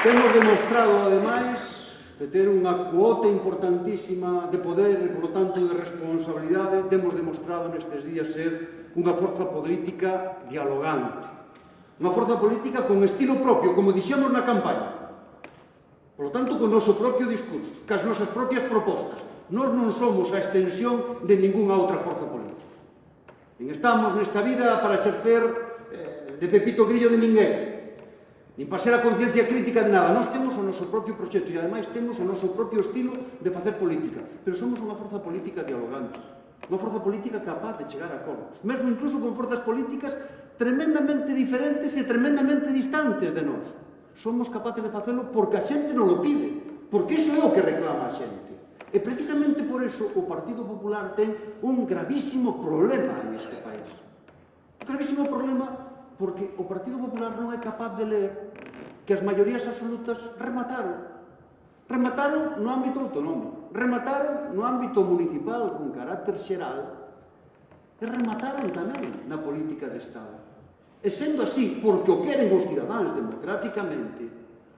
Temos demostrado, ademais, de ter unha cuota importantísima de poder e, por lo tanto, de responsabilidade, temos demostrado nestes días ser unha forza política dialogante. Unha forza política con estilo propio, como dixemos na campaña. Por lo tanto, con o noso propio discurso, cas nosas propias propostas. Nós non somos a extensión de ningunha outra forza política. Nin estamos nesta vida para exercer de pepito grillo de ninguén, nin para ser a conciencia crítica de nada. Nós temos o noso propio proxecto e, ademais, temos o noso propio estilo de facer política. Pero somos unha forza política dialogante, unha forza política capaz de chegar a acordos, mesmo incluso con forzas políticas tremendamente diferentes e tremendamente distantes de nós. Somos capaces de facelo porque a xente non lo pide, porque iso é o que reclama a xente. E precisamente por iso o Partido Popular ten un gravísimo problema en este país. Un gravísimo problema porque o Partido Popular non é capaz de ler que as maiorías absolutas remataron. Remataron no ámbito autonómico, remataron no ámbito municipal con carácter xeral e remataron tamén na política de Estado. E sendo así, porque o queren os cidadáns democráticamente,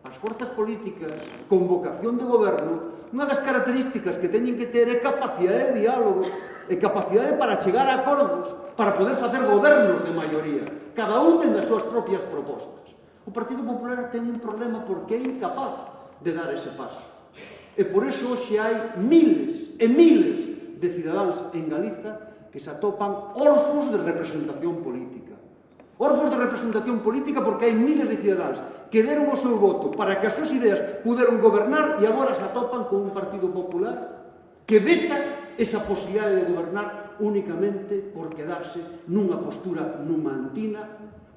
as forzas políticas con vocación de goberno, unha das características que teñen que ter é capacidade de diálogo e capacidade para chegar a acordos, para poder facer gobernos de maioría. Cada un ten das súas propias propostas. O Partido Popular ten un problema porque é incapaz de dar ese paso. E por iso hoxe hai miles e miles de cidadáns en Galiza que se atopan orfos de representación política. Orfos de representación política porque hai miles de cidadáns que deron o seu voto para que as súas ideas puderon gobernar e agora se atopan con un Partido Popular que veta esa posibilidade de gobernar únicamente por quedarse nunha postura numantina,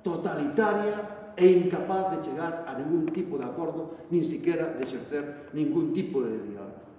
totalitaria e incapaz de chegar a ningún tipo de acordo, nin siquiera de exercer ningún tipo de diálogo.